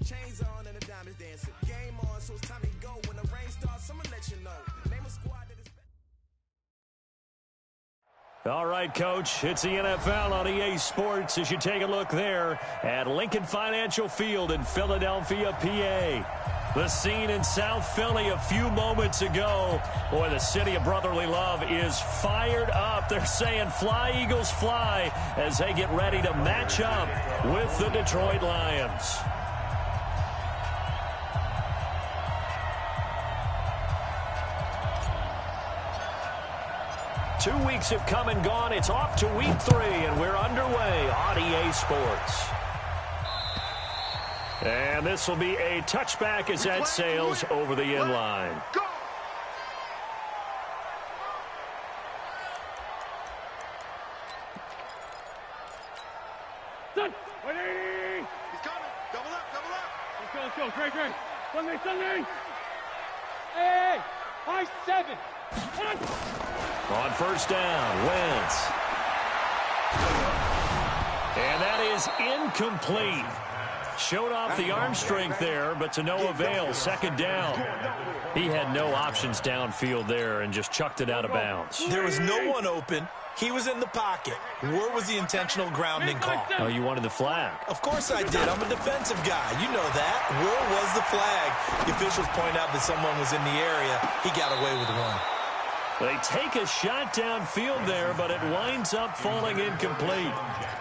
Chains on and the diamonds dancing. Game on, so it's time to go. When the rain starts, I'ma let you know. Name a squad that is... All right, Coach, it's the NFL on EA Sports as you take a look there at Lincoln Financial Field in Philadelphia, PA. The scene in South Philly a few moments ago. Boy, the city of brotherly love is fired up. They're saying fly, Eagles, fly as they get ready to match up with the Detroit Lions. Two weeks have come and gone. It's off to week 3, and we're underway on EA Sports. And this will be a touchback as that sails over the end line. He's coming. Double up, double up. Let's go. Great. Sunday. Hey, high 7. On first down, Wentz. And that is incomplete. Showed off the arm strength there, but to no avail. Second down. He had no options downfield there and just chucked it out of bounds. There was no one open. He was in the pocket. Where was the intentional grounding call? Oh, you wanted the flag. Of course I did. I'm a defensive guy. You know that. Where was the flag? The officials point out that someone was in the area. He got away with one. They take a shot downfield there, but it winds up falling incomplete.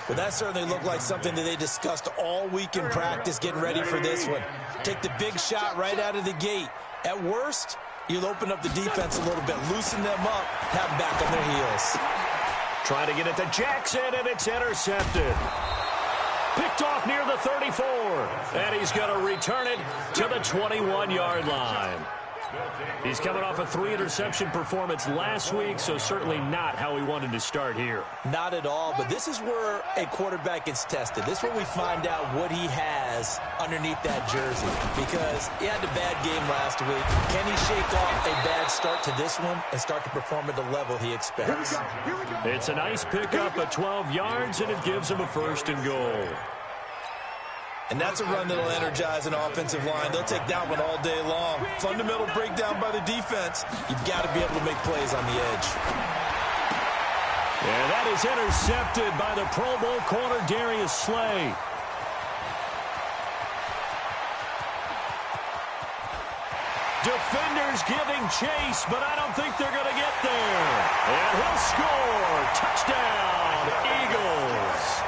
Well, that certainly looked like something that they discussed all week in practice getting ready for this one. Take the big shot right out of the gate. At worst, you'll open up the defense a little bit, loosen them up, have them back on their heels. Trying to get it to Jackson, and it's intercepted. Picked off near the 34, and he's going to return it to the 21-yard line. He's coming off a 3-interception performance last week, so certainly not how he wanted to start here. Not at all, but this is where a quarterback gets tested. This is where we find out what he has underneath that jersey, because he had a bad game last week. Can he shake off a bad start to this one and start to perform at the level he expects? It's a nice pickup at 12 yards, and it gives him a first and goal. And that's a run that'll energize an offensive line. They'll take that one all day long. Fundamental breakdown by the defense. You've got to be able to make plays on the edge. And that is intercepted by the Pro Bowl corner, Darius Slay. Defenders giving chase, but I don't think they're going to get there. And he'll score. Touchdown, Eagles.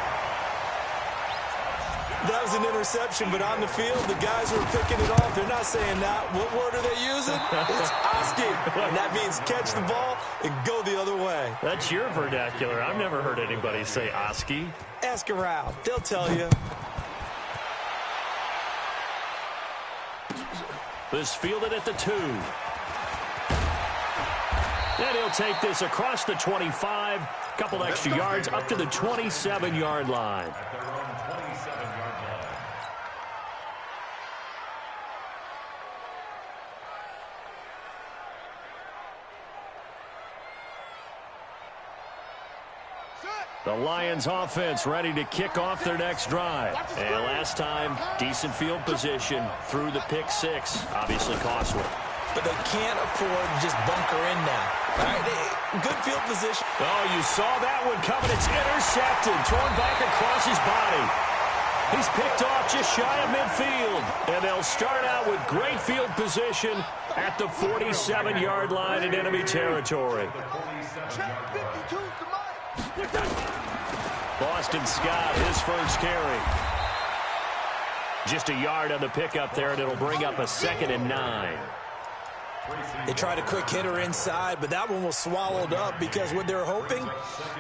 That was an interception, but on the field, the guys who are picking it off, they're not saying that. What word are they using? It's Oski. And that means catch the ball and go the other way. That's your vernacular. I've never heard anybody say Oski. Ask around. They'll tell you. This fielded at the 2. And he'll take this across the 25. Couple extra yards up to the 27-yard line. The Lions offense ready to kick off their next drive. And last time, decent field position through the pick 6. Obviously costly. But they can't afford to just bunker in now. All right, good field position. Oh, you saw that one coming. It's intercepted. Thrown back across his body. He's picked off just shy of midfield. And they'll start out with great field position at the 47-yard line in enemy territory. Boston Scott, his first carry. Just a yard on the pickup there, and it'll bring up a 2nd and 9. They tried a quick hitter inside, but that one was swallowed up because what they're hoping,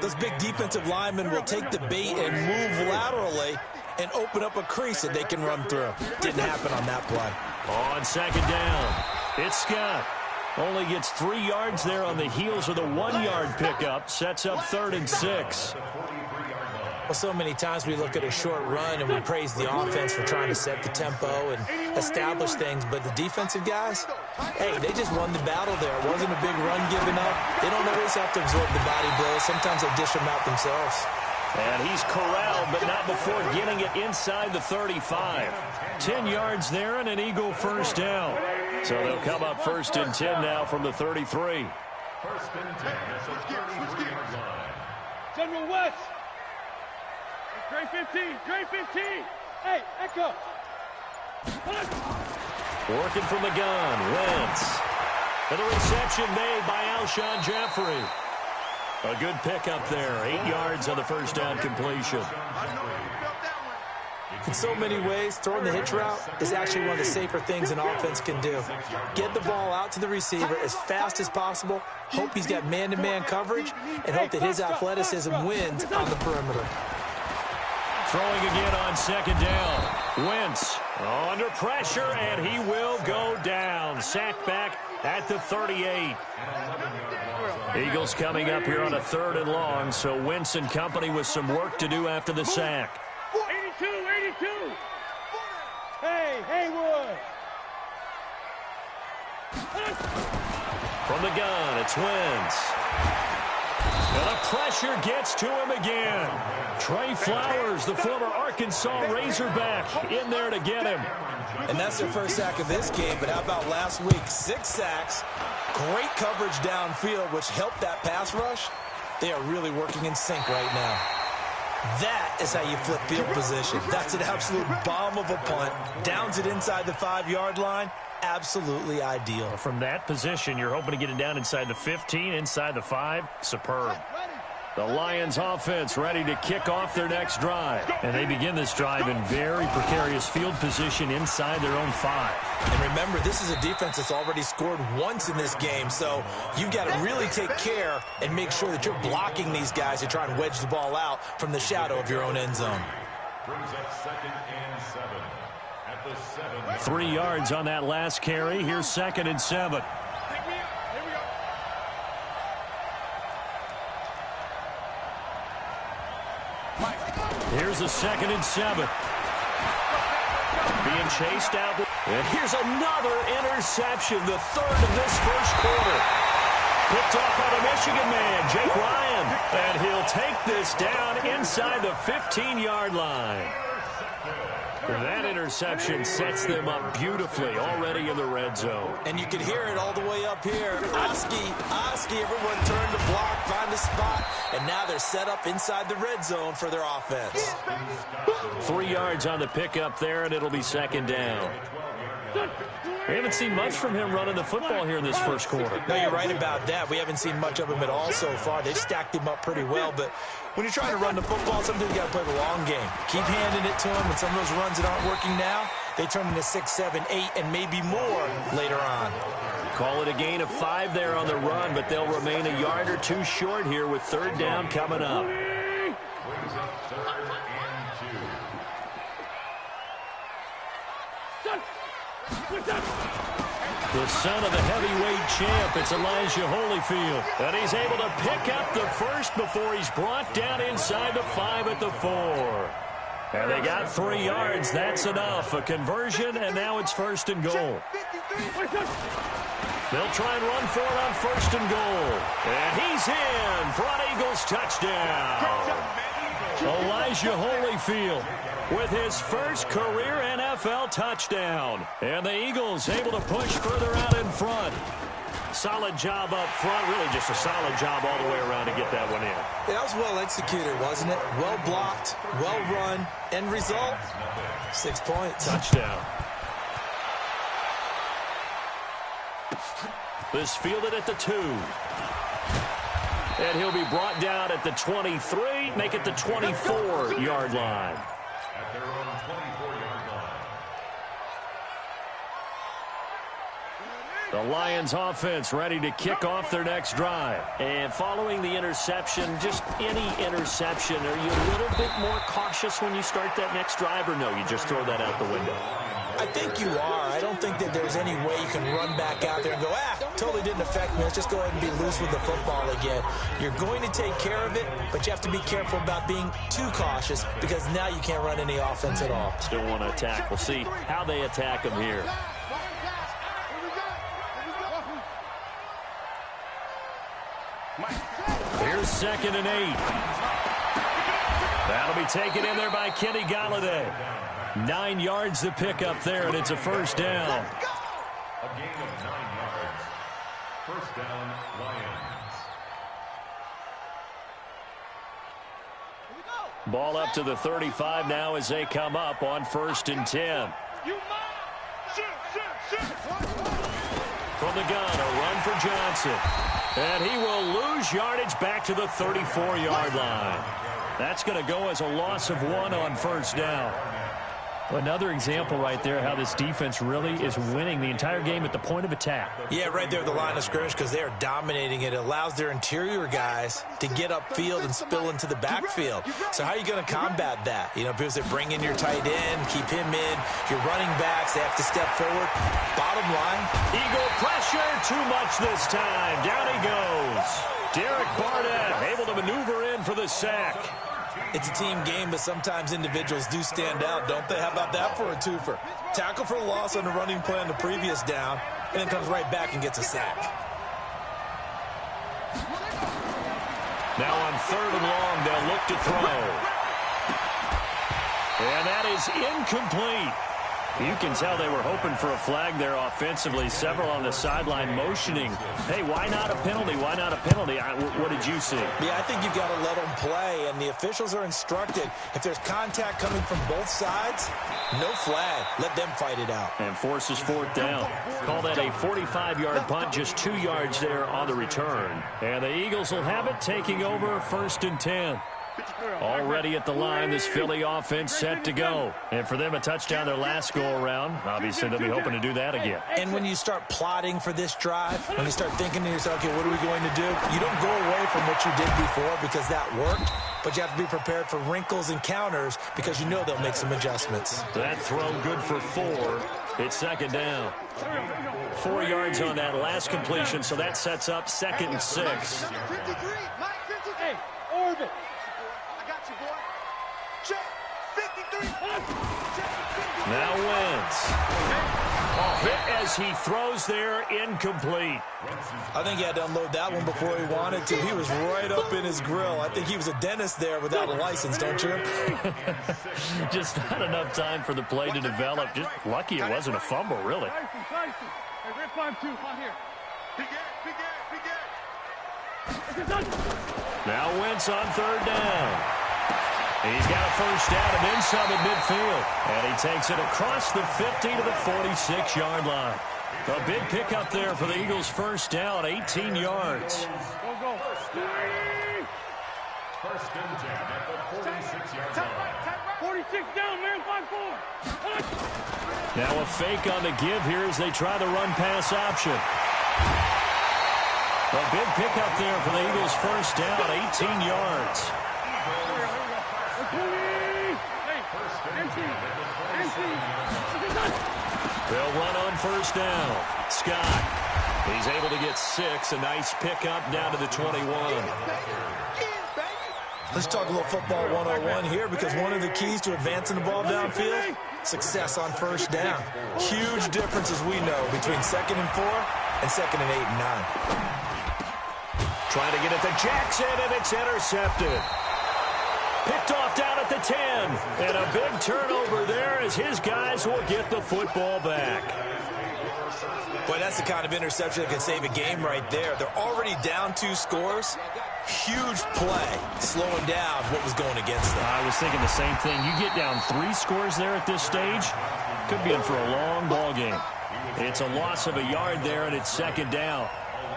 those big defensive linemen will take the bait and move laterally and open up a crease that they can run through. Didn't happen on that play. On 2nd down, it's Scott. Only gets 3 yards there on the heels of the 1-yard pickup. Sets up 3rd and 6. Well, so many times we look at a short run and we praise the offense for trying to set the tempo and establish things. But the defensive guys, hey, they just won the battle there. It wasn't a big run given up. They don't always have to absorb the body blows. Sometimes they dish them out themselves. And he's corralled, but not before getting it inside the 35. 10 yards there and an Eagle first down. So they'll come up 1st and 10 now from the 33. 1st and 10 at the 33-yard line. General West. Gray 15. Gray 15. Hey, Echo. Working from the gun, Wentz. And the reception made by Alshon Jeffrey. A good pickup there. 8 yards on the first down completion. In so many ways, throwing the hitch route is actually one of the safer things an offense can do. Get the ball out to the receiver as fast as possible, hope he's got man-to-man coverage, and hope that his athleticism wins on the perimeter. Throwing again on 2nd down. Wentz under pressure, and he will go down. Sacked back at the 38. Eagles coming up here on a 3rd and long, so Wentz and company with some work to do after the sack. 82. Hey, Haywood. From the gun, it's Wentz. And the pressure gets to him again. Trey Flowers, the former Arkansas Razorback, in there to get him. And that's their first sack of this game, but how about last week? 6 sacks, great coverage downfield, which helped that pass rush. They are really working in sync right now. That is how you flip field position. That's an absolute bomb of a punt. Downs it inside the 5-yard line. Absolutely ideal. From that position, you're hoping to get it down inside the 15, inside the 5. Superb. The Lions offense ready to kick off their next drive. And they begin this drive in very precarious field position inside their own 5. And remember, this is a defense that's already scored once in this game, so you've got to really take care and make sure that you're blocking these guys to try and wedge the ball out from the shadow of your own end zone. Brings up 2nd and 7 at the 7. 3 yards on that last carry. Here's 2nd and 7. Here's a 2nd and 7. Being chased out. And here's another interception, the 3rd of this first quarter. Picked off by the Michigan man, Jake Ryan. And he'll take this down inside the 15-yard line. That interception sets them up beautifully already in the red zone. And you can hear it all the way up here. Oski, everyone turned to block, find a spot, and now they're set up inside the red zone for their offense. 3 yards on the pickup there, and it'll be 2nd down. We haven't seen much from him running the football here in this first quarter. No, you're right about that. We haven't seen much of him at all so far. They've stacked him up pretty well, but when you're trying to run the football, sometimes you got to play the long game. Keep handing it to him, and some of those runs that aren't working now, they turn into 6, 7, 8, and maybe more later on. Call it a gain of 5 there on the run, but they'll remain a yard or 2 short here with 3rd down coming up. The son of the heavyweight champ, it's Elijah Holyfield. And he's able to pick up the first before he's brought down inside the 5 at the 4. And they got 3 yards. That's enough. A conversion, and now it's 1st and goal. They'll try and run for it on 1st and goal. And he's in for an Eagles touchdown. Elijah Holyfield with his first career NFL touchdown. And the Eagles able to push further out in front. Solid job up front. Really just a solid job all the way around to get that one in. Yeah, that was well executed, wasn't it? Well blocked, well run. End result, 6 points. Touchdown. This fielded at the 2. And he'll be brought down at the 23, make it the 24-yard line. At their own 24-yard line. The Lions offense ready to kick off their next drive. And following the interception, just any interception, are you a little bit more cautious when you start that next drive, or no, you just throw that out the window? I think you are. I don't think that there's any way you can run back out there and go, totally didn't affect me. Let's just go ahead and be loose with the football again. You're going to take care of it, but you have to be careful about being too cautious because now you can't run any offense at all. Still want to attack. We'll see how they attack him here. Here's 2nd and 8. That'll be taken in there by Kenny Galladay. 9 yards to pick up there, and it's a first down. A gain of 9 yards. First down, Lions. Ball up to the 35 now as they come up on 1st and 10. From the gun, a run for Johnson. And he will lose yardage back to the 34-yard line. That's going to go as a loss of 1 on 1st down. Another example right there how this defense really is winning the entire game at the point of attack. Yeah, right there at the line of scrimmage because they are dominating it. It allows their interior guys to get upfield and spill into the backfield. So how are you going to combat that? You know, because they bring in your tight end, keep him in. Your running backs, they have to step forward. Bottom line, Eagle pressure, too much this time. Down he goes. Derek Barnett able to maneuver in for the sack. it's a team game, but sometimes individuals do stand out, don't they? How about that for a twofer? Tackle for a loss on the running play on the previous down, and then comes right back and gets a sack. Now on 3rd and long, they'll look to throw. And that is incomplete. You can tell they were hoping for a flag there offensively. Several on the sideline motioning. Hey, why not a penalty? Why not a penalty? What did you see? Yeah, I think you've got to let them play, and the officials are instructed. If there's contact coming from both sides, no flag. Let them fight it out. And forces 4th down. Call that a 45-yard punt, just 2 yards there on the return. And the Eagles will have it, taking over 1st and 10. Already at the line, this Philly offense set to go. And for them, a touchdown their last go-around. Obviously, they'll be hoping to do that again. And when you start plotting for this drive, when you start thinking to yourself, okay, what are we going to do? You don't go away from what you did before because that worked, but you have to be prepared for wrinkles and counters because you know they'll make some adjustments. That throw good for 4. It's 2nd down. 4 yards on that last completion, so that sets up 2nd and 6. Hey, Orbit. Now Wentz. Hit as he throws there, incomplete. I think he had to unload that one before he wanted to. He was right up in his grill. I think he was a dentist there without a license, don't you? Just not enough time for the play to develop. Just lucky it wasn't a fumble, really. Now Wentz on 3rd down. He's got a first down and then some at midfield. And he takes it across the 50 to the 46-yard line. A big pickup there for the Eagles' first down, 18 yards. Go. 1st and 10 at the 46-yard line. 46 down, man, 5-4. Now a fake on the give here as they try the run-pass option. A big pickup there for the Eagles' first down, 18 yards. They'll run on 1st down. Scott, he's able to get 6. A nice pickup down to the 21. Let's talk a little football 101 here because one of the keys to advancing the ball downfield, success on 1st down. Huge difference, as we know, between 2nd and 4 and 2nd and 8 and 9. Trying to get it to Jackson, and it's intercepted. Picked off down at the 10. And a big turnover there as his guys will get the football back. Boy, that's the kind of interception that can save a game right there. They're already down 2 scores. Huge play, slowing down what was going against them. I was thinking the same thing. You get down 3 scores there at this stage, could be in for a long ball game. It's a loss of a yard there, and it's 2nd down.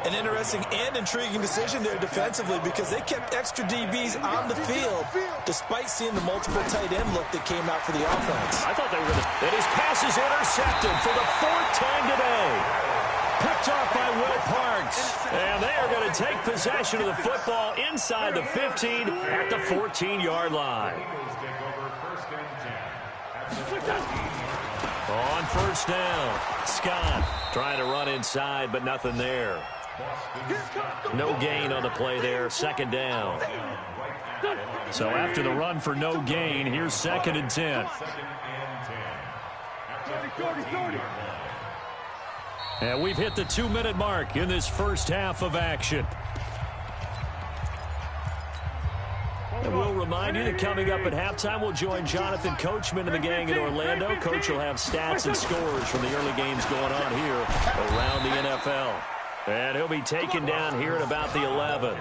An interesting and intriguing decision there defensively because they kept extra DBs on the field despite seeing the multiple tight end look that came out for the offense. I thought they were going to... And his pass is intercepted for the 4th time today. Picked off by Will Parks. And they are going to take possession of the football inside the 15 at the 14-yard line. On 1st down, Scott trying to run inside, but nothing there. No gain on the play there, 2nd down. So after the run for no gain, here's 2nd and 10. And we've hit the 2-minute mark in this first half of action. And we'll remind remind you that coming up at halftime, we'll join Jonathan Coachman and the gang in Orlando. Coach will have stats and scores from the early games going on here around the NFL. And he'll be taken down here at about the 11.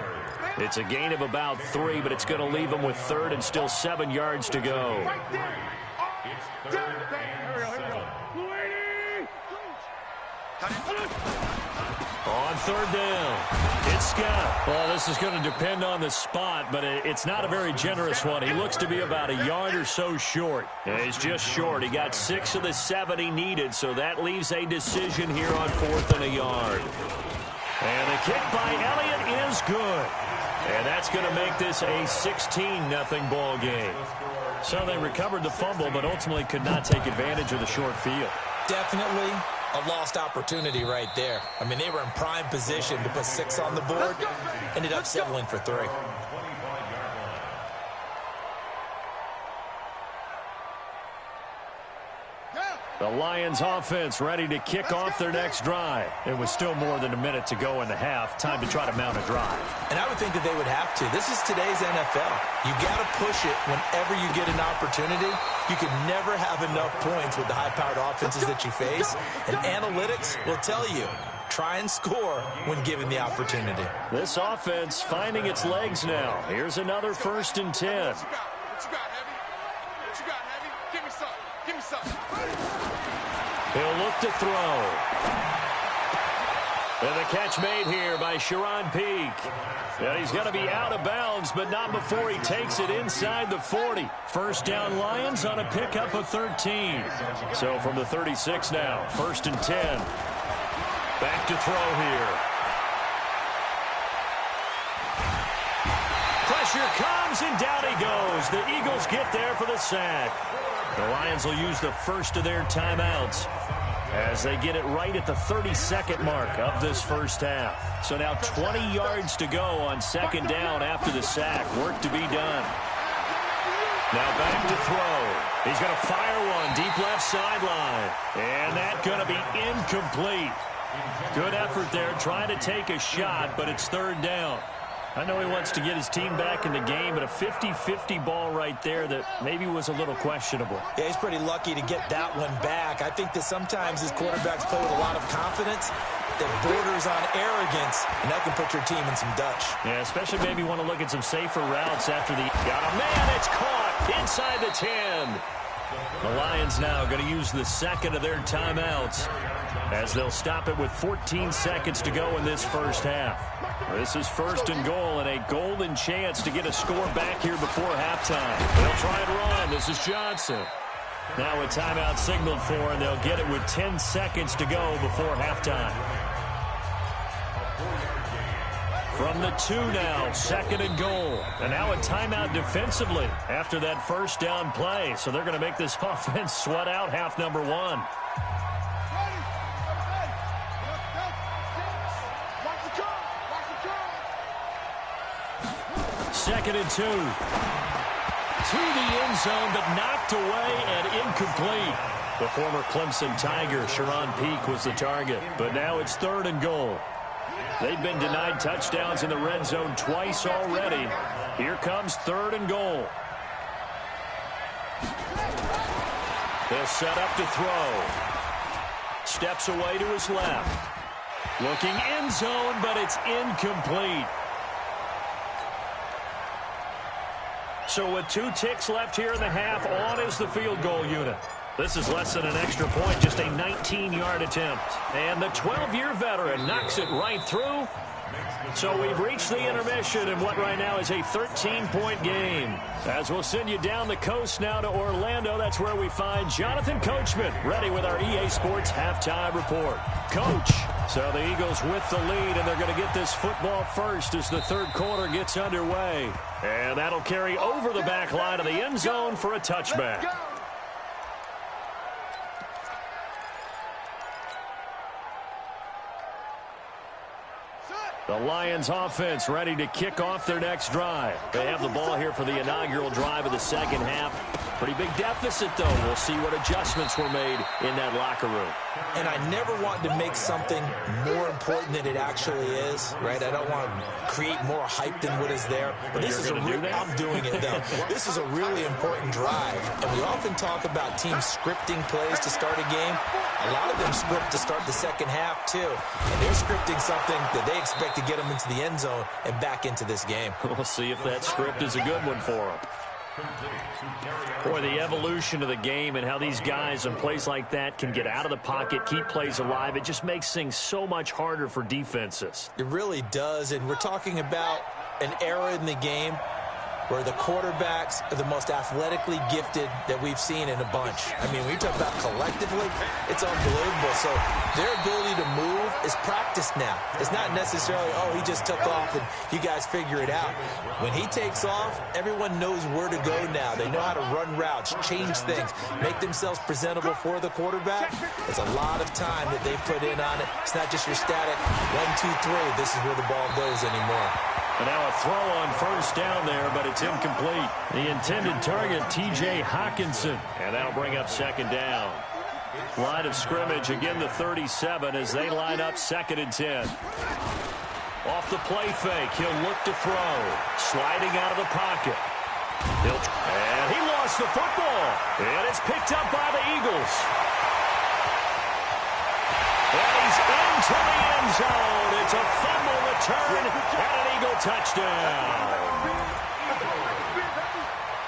It's a gain of about 3, but it's going to leave him with 3rd and still 7 yards to go. It's 3rd and 7. On 3rd down, it's Scott. Well, this is going to depend on the spot, but it's not a very generous one. He looks to be about a yard or so short. And he's just short. He got 6 of the 7 he needed, so that leaves a decision here on 4th and a yard. And the kick by Elliott is good. And that's going to make this a 16-0 ball game. So they recovered the fumble, but ultimately could not take advantage of the short field. Definitely a lost opportunity right there. I mean, they were in prime position to put 6 on the board. Ended up settling for 3. The Lions offense ready to kick off their next drive. It was still more than a minute to go in the half. Time to try to mount a drive. And I would think that they would have to. This is today's NFL. You got to push it whenever you get an opportunity. You can never have enough points with the high-powered offenses that you face. And analytics will tell you, try and score when given the opportunity. This offense finding its legs now. Here's another 1st and 10. What you got, Heavy? What you got, Heavy? Give me some. Give me some. He'll look to throw. And the catch made here by Sharon Peak. And he's going to be out of bounds, but not before he takes it inside the 40. 1st down Lions on a pickup of 13. So from the 36 now, 1st and 10. Back to throw here. Pressure comes, and down he goes. The Eagles get there for the sack. The Lions will use the first of their timeouts as they get it right at the 32nd mark of this first half. So now 20 yards to go on 2nd down after the sack. Work to be done. Now back to throw. He's going to fire one deep left sideline. And that's going to be incomplete. Good effort there trying to take a shot, but it's 3rd down. I know he wants to get his team back in the game, but a 50-50 ball right there that maybe was a little questionable. Yeah, he's pretty lucky to get that one back. I think that sometimes his quarterbacks play with a lot of confidence that borders on arrogance, and that can put your team in some Dutch. Yeah, especially maybe want to look at some safer routes after the... Got a man, it's caught inside the 10. The Lions now going to use the 2nd of their timeouts as they'll stop it with 14 seconds to go in this first half. This is 1st and goal and a golden chance to get a score back here before halftime. They'll try and run. This is Johnson. Now a timeout signaled for, and they'll get it with 10 seconds to go before halftime. From the 2 now, 2nd and goal. And now a timeout defensively after that 1st down play. So they're going to make this offense sweat out half number 1. 2nd and 2. To the end zone, but knocked away and incomplete. The former Clemson Tiger, Sharon Peak, was the target. But now it's 3rd and goal. They've been denied touchdowns in the red zone twice already. Here comes 3rd and goal. They'll set up to throw. Steps away to his left. Looking end zone, but it's incomplete. So with 2 ticks left here in the half, on is the field goal unit. This is less than an extra point, just a 19-yard attempt. And the 12-year veteran knocks it right through. So we've reached the intermission in what right now is a 13-point game. As we'll send you down the coast now to Orlando, that's where we find Jonathan Coachman, ready with our EA Sports halftime report. Coach, so the Eagles with the lead, and they're going to get this football first as the 3rd quarter gets underway. And that'll carry over the back line of the end zone for a touchback. The Lions offense ready to kick off their next drive. They have the ball here for the inaugural drive of the 2nd half. Pretty big deficit, though. We'll see what adjustments were made in that locker room. And I never want to make something more important than it actually is, right? I don't want to create more hype than what is there. But this is I'm doing it, though. This is a really important drive. And we often talk about teams scripting plays to start a game. A lot of them script to start the second half, too. And they're scripting something that they expect to get them into the end zone and back into this game. We'll see if that script is a good one for them. Boy, the evolution of the game and how these guys in plays like that can get out of the pocket, keep plays alive, it just makes things so much harder for defenses. It really does, and we're talking about an era in the game where the quarterbacks are the most athletically gifted that we've seen in a bunch. I mean, when you talk about collectively, it's unbelievable. So their ability to move is practiced now. It's not necessarily, oh, he just took off and you guys figure it out. When he takes off, everyone knows where to go now. They know how to run routes, change things, make themselves presentable for the quarterback. It's a lot of time that they put in on it. It's not just your static 1, 2, 3. This is where the ball goes anymore. And now a throw on first down there, but it's incomplete. The intended target, T.J. Hawkinson. And that'll bring up second down. Line of scrimmage, again the 37 as they line up 2nd and 10. Off the play fake, he'll look to throw. Sliding out of the pocket. And he lost the football. And it's picked up by the Eagles. And he's into the end zone. It's a fumble return and an Eagle touchdown.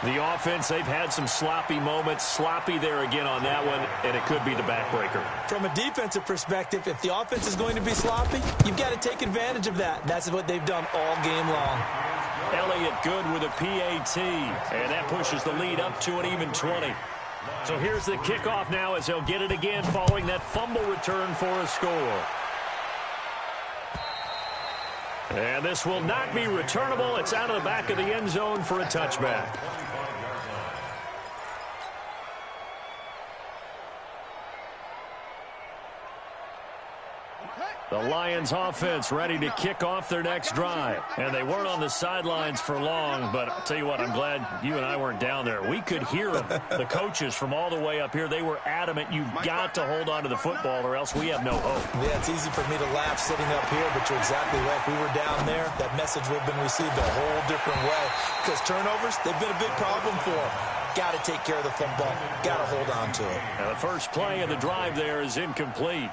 The offense, they've had some sloppy moments. Sloppy there again on that one, and it could be the backbreaker. From a defensive perspective, if the offense is going to be sloppy, you've got to take advantage of that. That's what they've done all game long. Elliott good with a PAT, and that pushes the lead up to an even 20. So here's the kickoff now as they'll get it again following that fumble return for a score. And this will not be returnable. It's out of the back of the end zone for a touchback. The Lions offense ready to kick off their next drive. And they weren't on the sidelines for long, but I'll tell you what, I'm glad you and I weren't down there. We could hear them. The coaches from all the way up here, they were adamant, you've got to hold on to the football or else we have no hope. Yeah, it's easy for me to laugh sitting up here, but you're exactly right. If we were down there, that message would have been received a whole different way. Because turnovers, they've been a big problem for them. Got to take care of the football. Got to hold on to it. Now the first play of the drive there is incomplete.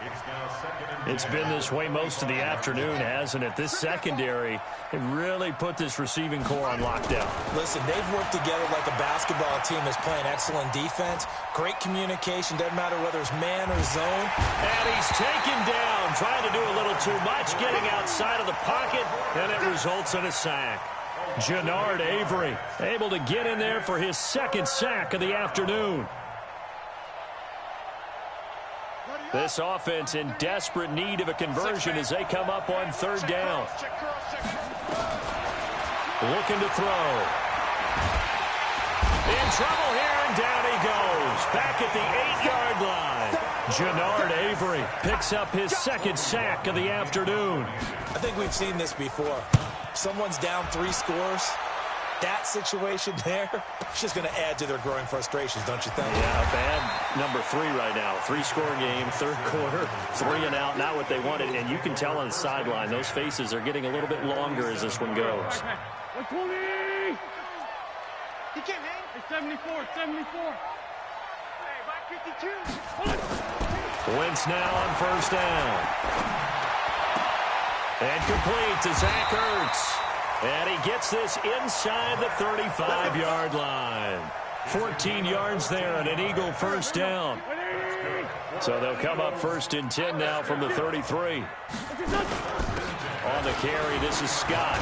It's been this way most of the afternoon, hasn't it? This secondary, it really put this receiving core on lockdown. Listen, they've worked together like a basketball team that's playing excellent defense. Great communication. Doesn't matter whether it's man or zone. And he's taken down, trying to do a little too much, getting outside of the pocket, and it results in a sack. Jannard Avery able to get in there for his second sack of the afternoon. This offense in desperate need of a conversion as they come up on third down. Looking to throw. In trouble here, and down he goes. Back at the 8-yard line. Jannard Avery picks up his second sack of the afternoon. I think we've seen this before. Someone's down 3 scores. That situation there, it's just going to add to their growing frustrations, don't you think? Yeah, bad number 3 right now. 3-score game, third quarter, 3 and out, not what they wanted. And you can tell on the sideline, those faces are getting a little bit longer as this one goes. 120! He can't hang. It's 74, 74. Hey, by 52. Wentz now on first down. And complete to Zach Ertz. And he gets this inside the 35-yard line. 14 yards there and an Eagle first down. So they'll come up 1st and 10 now from the 33. On the carry, this is Scott.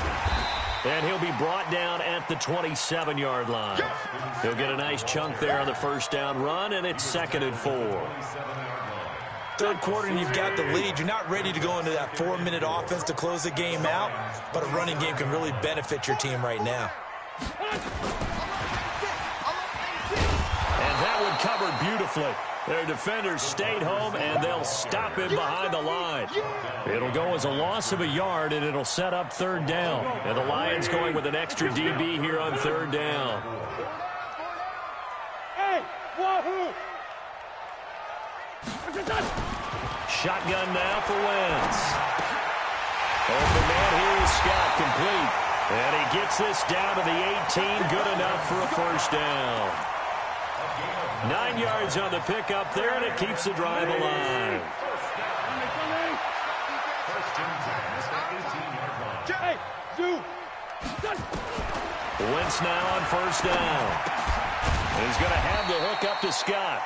And he'll be brought down at the 27-yard line. He'll get a nice chunk there on the first down run, and it's 2nd and 4. Third quarter and you've got the lead. You're not ready to go into that 4-minute offense to close the game out, but a running game can really benefit your team right now. And that one covered beautifully. Their defenders stayed home, and they'll stop him behind the line. It'll go as a loss of a yard, and it'll set up third down. And the Lions going with an extra DB here on third down. Shotgun now for Wentz. Open man here is Scott, complete. And he gets this down to the 18, good enough for a first down. 9 yards on the pickup there, and it keeps the drive alive. Wentz now on first down. He's going to have the hook up to Scott.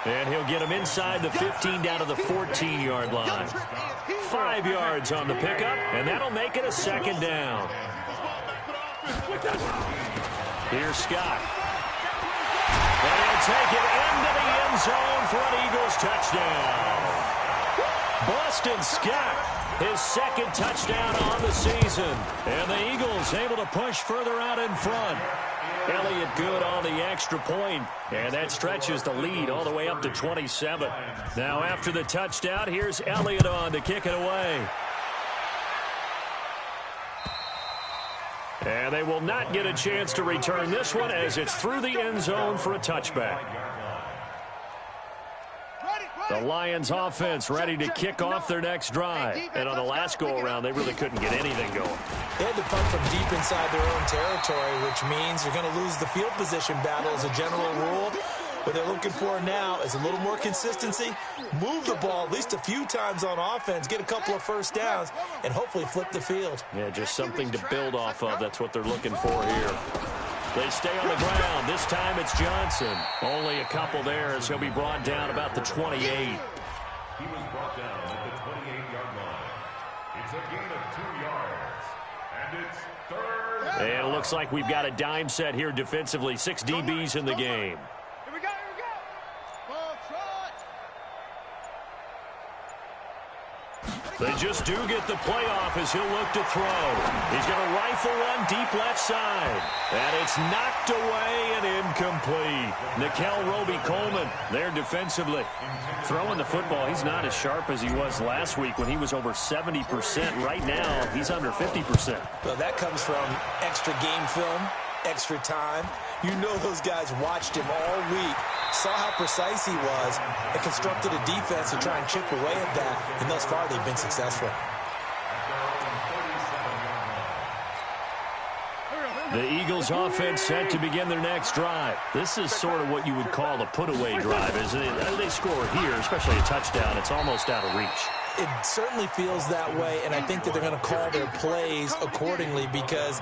And he'll get him inside the 15 down to the 14-yard line. 5 yards on the pickup, and that'll make it a second down. Here's Scott. And he'll take it into the end zone for an Eagles touchdown. Boston Scott, his second touchdown on the season. And the Eagles able to push further out in front. Elliott good on the extra point, and that stretches the lead all the way up to 27. Now after the touchdown, here's Elliott on to kick it away. And they will not get a chance to return this one as it's through the end zone for a touchback. The Lions offense ready to kick off their next drive. And on the last go-around, they really couldn't get anything going. They had to punt from deep inside their own territory, which means you're going to lose the field position battle as a general rule. What they're looking for now is a little more consistency, move the ball at least a few times on offense, get a couple of first downs, and hopefully flip the field. Yeah, just something to build off of. That's what they're looking for here. They stay on the ground. This time it's Johnson. Only a couple there as he'll be brought down about the 28. He was brought down at the 28-yard line. It's a gain of 2 yards. And it's third. And it looks like we've got a dime set here defensively. 6 DBs in the game. Here we go, here we go. Ball trot. They just do get the playoff as he'll look to throw. He's going to rifle one deep left side. And it's knocked away and incomplete. Nickel Roby-Coleman there defensively. Throwing the football, he's not as sharp as he was last week when he was over 70%. Right now, he's under 50%. Well, that comes from extra game film, extra time. You know those guys watched him all week, saw how precise he was, and constructed a defense to try and chip away at that. And thus far, they've been successful. The Eagles offense set to begin their next drive. This is sort of what you would call a put-away drive, isn't it? They score here, especially a touchdown. It's almost out of reach. It certainly feels that way, and I think that they're going to call their plays accordingly because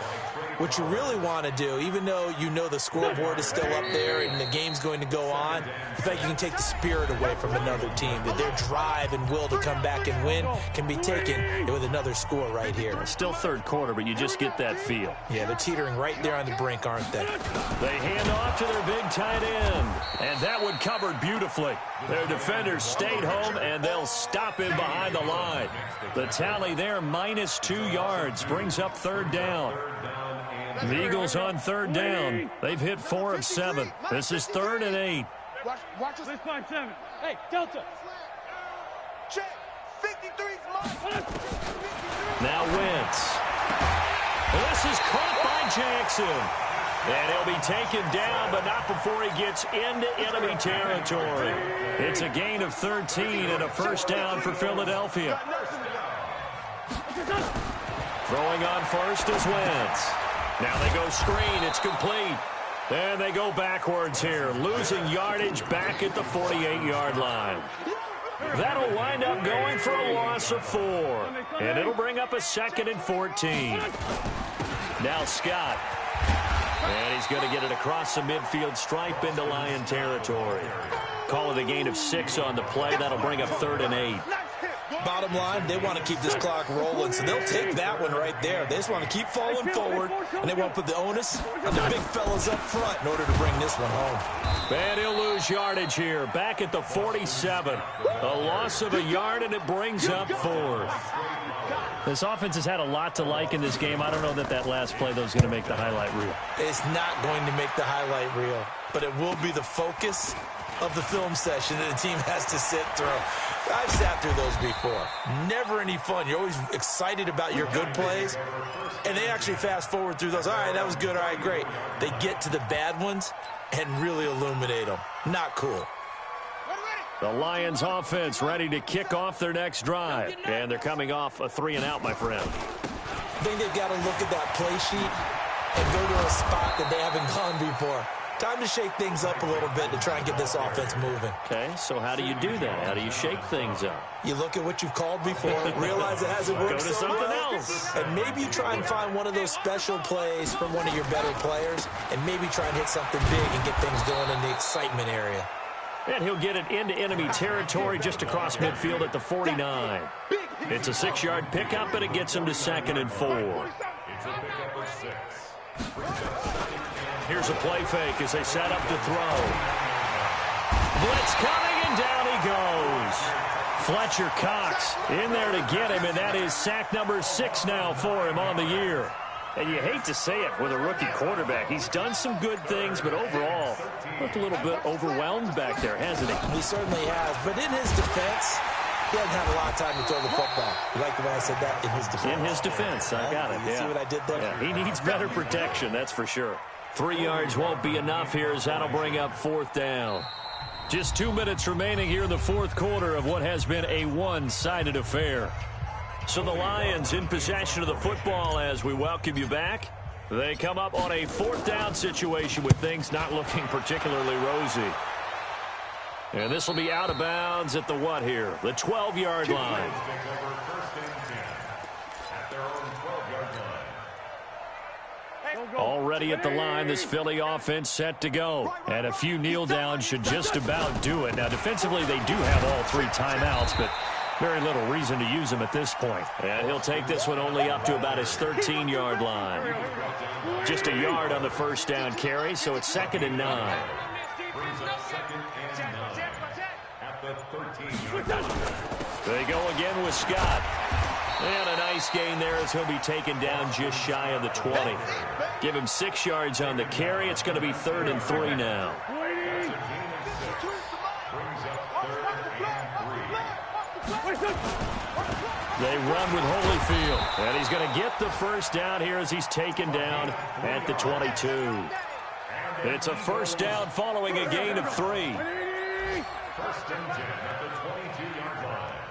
what you really want to do, even though you know the scoreboard is still up there and the game's going to go on, the fact you can take the spirit away from another team, that their drive and will to come back and win can be taken with another score right here. Still third quarter, but you just get that feel. Yeah, they're teetering right there on the brink, aren't they? They hand off to their big tight end, and that one covered beautifully. Their defenders stayed home, and they'll stop him behind the line. The tally there, -2 yards, brings up third down. The Eagles on third down. They've hit 4 of 7. This is 3rd and 8. Watch this 5-7. Hey, Delta. Check. 53's mine. Now Wentz. This is caught by Jackson. And he'll be taken down, but not before he gets into enemy territory. It's a gain of 13 and a first down for Philadelphia. Throwing on first is Wentz. Now they go screen. It's complete. And they go backwards here, losing yardage back at the 48-yard line. That'll wind up going for a loss of 4. And it'll bring up a 2nd and 14. Now Scott. And he's going to get it across the midfield stripe into Lion territory. Call it a gain of 6 on the play. That'll bring up 3rd and 8. Bottom line, they want to keep this clock rolling, so they'll take that one right there. They just want to keep falling forward, and they want to put the onus on the big fellas up front in order to bring this one home. And he'll lose yardage here, back at the 47. A loss of a yard, and it brings up 4th. This offense has had a lot to like in this game. I don't know that last play, though, is going to make the highlight reel. It's not going to make the highlight reel, but it will be the focus of the film session that the team has to sit through. I've sat through those before. Never any fun. You're always excited about your good plays, and they actually fast forward through those. All right, that was good. All right, great. They get to the bad ones and really illuminate them. Not cool. The Lions offense ready to kick off their next drive. And they're coming off a 3-and-out, my friend. I think they've got to look at that play sheet and go to a spot that they haven't gone before. Time to shake things up a little bit to try and get this offense moving. Okay, so how do you do that? How do you shake things up? You look at what you've called before, realize it hasn't worked Go to something else. and maybe you try and find one of those special plays from one of your better players, and maybe try and hit something big and get things going in the excitement area. And he'll get it into enemy territory just across midfield at the 49. It's a 6-yard pickup, and it gets him to 2nd and 4. It's a pickup of 6. Here's a play fake as they set up to throw. Blitz coming, and down he goes. Fletcher Cox in there to get him, and that is sack number 6 now for him on the year. And you hate to say it with a rookie quarterback. He's done some good things, but overall, looked a little bit overwhelmed back there, hasn't he? He certainly has, but in his defense, he hasn't had a lot of time to throw the football. You like the way I said that? In his defense. In his defense, I got it, You see what I did there? Yeah, he needs better protection, that's for sure. 3 yards won't be enough here as that'll bring up 4th down. Just 2 minutes remaining here in the 4th quarter of what has been a one-sided affair. So the Lions in possession of the football as we welcome you back. They come up on a 4th down situation with things not looking particularly rosy. And this will be out of bounds at the what here? The 12-yard line. Already at the line, this Philly offense set to go. And a few kneel downs should just about do it. Now, defensively, they do have all 3 timeouts, but very little reason to use them at this point. And he'll take this one only up to about his 13-yard line. Just a yard on the 1st down carry, so it's 2nd and 9. Brings up 2nd and 9 at the 13-yard line. They go again with Scott. And a nice gain there as he'll be taken down just shy of the 20. Give him 6 yards on the carry. It's going to be 3rd and 3 now. That's a gain of 6. Brings up 3rd and 3. They run with Holyfield. And he's going to get the 1st down here as he's taken down at the 22. It's a 1st down following a gain of 3. 1st and 10 at the 22-yard line.